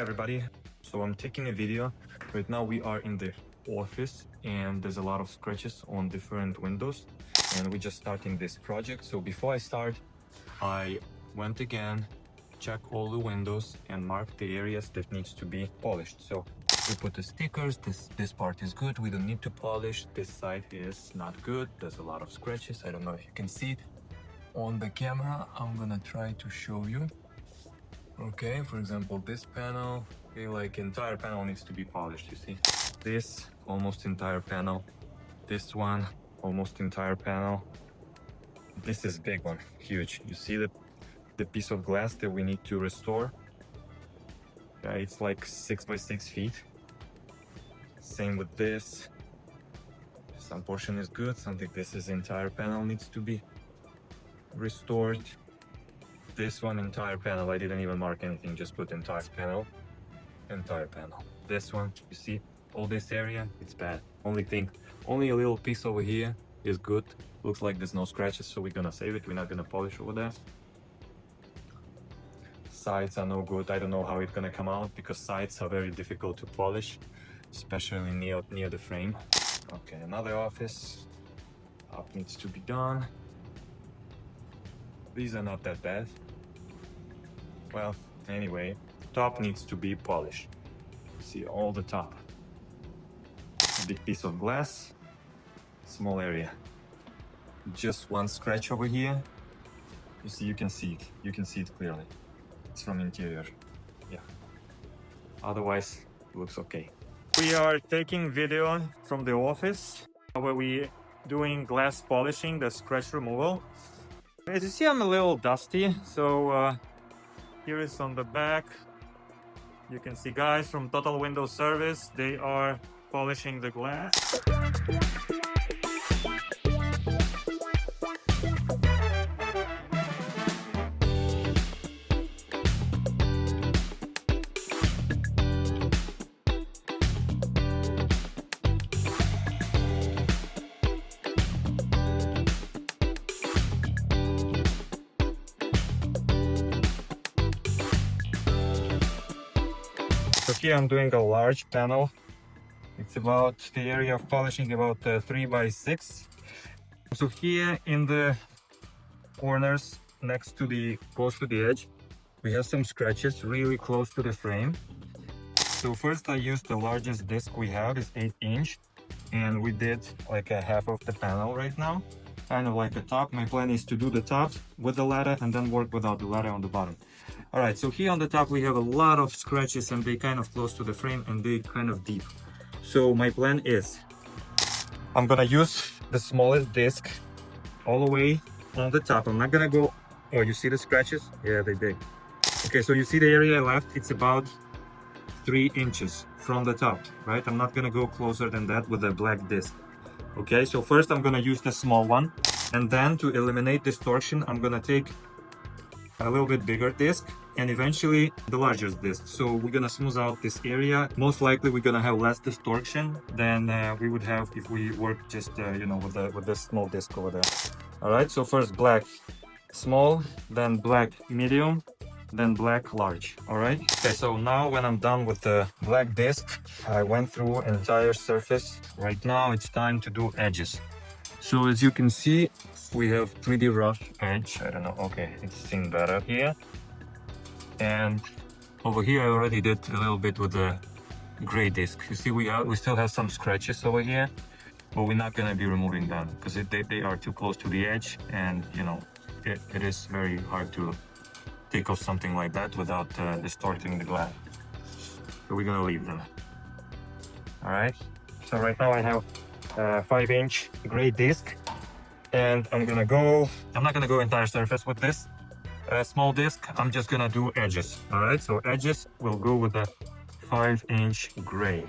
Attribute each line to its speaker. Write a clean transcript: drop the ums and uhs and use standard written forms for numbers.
Speaker 1: Hi everybody, so I'm taking a video. Right now we are in the office and there's a lot of scratches on different windows and we're just starting this project. So before I start, I went again, check all the windows and mark the areas that needs to be polished. So we put the stickers, this part is good, we don't need to polish, this side is not good, there's a lot of scratches. I don't know if you can see it on the camera. I'm gonna try to show you. Okay, for example, this panel, okay, like entire panel needs to be polished, you see? This, almost entire panel. This one, almost entire panel. This is big one, huge. You see the piece of glass that we need to restore? Yeah, it's like 6 by 6 feet. Same with this. Some portion is good, something this is entire panel needs to be restored. This one entire panel, I didn't even mark anything, just put entire panel. This one, you see, all this area, it's bad. Only a little piece over here is good. Looks like there's no scratches, so we're gonna save it. We're not gonna polish over there. Sides are no good. I don't know how it's gonna come out because sides are very difficult to polish, especially near the frame. Okay, another office. Up needs to be done. These are not that bad. Well, anyway, top needs to be polished. See all the top. A big piece of glass, small area. Just one scratch over here. You see, you can see it. You can see it clearly. It's from interior. Yeah. Otherwise, it looks okay. We are taking video from the office where we doing glass polishing, the scratch removal. As you see, I'm a little dusty, so here is on the back. You can see guys from Total Window Service, they are polishing the glass. So here I'm doing a large panel. It's about the area of polishing about 3 by 6. So here in the corners next to close to the edge, we have some scratches really close to the frame. So first I used the largest disc we have, is 8-inch, and we did like a half of the panel right now, kind of like a top. My plan is to do the top with the ladder and then work without the ladder on the bottom. All right, so here on the top we have a lot of scratches and they kind of close to the frame and they kind of deep. So my plan is I'm gonna use the smallest disc all the way on the top. I'm not gonna go, oh, you see the scratches? Yeah, they're big. Okay, so you see the area I left, it's about 3 inches from the top, right? I'm not gonna go closer than that with a black disc. Okay, so first I'm gonna use the small one, and then to eliminate distortion, I'm gonna take a little bit bigger disc and eventually the largest disc. So we're gonna smooth out this area. Most likely we're gonna have less distortion than we would have if we work just you know, with the small disc over there. All right, so first black small, then black medium, then black large. All right, okay, so now when I'm done with the black disc, I went through entire surface. Right now it's time to do edges. So as you can see, we have pretty rough edge. I don't know, okay, it's seen better here. And over here I already did a little bit with the gray disc. You see we still have some scratches over here, but we're not gonna be removing them because they are too close to the edge, and you know, it is very hard to take off something like that without distorting the glass. So we're gonna leave them. All right, so right now I have 5-inch gray disc, and I'm not gonna go entire surface with this small disc. I'm just gonna do edges. All right, so edges will go with the 5-inch gray.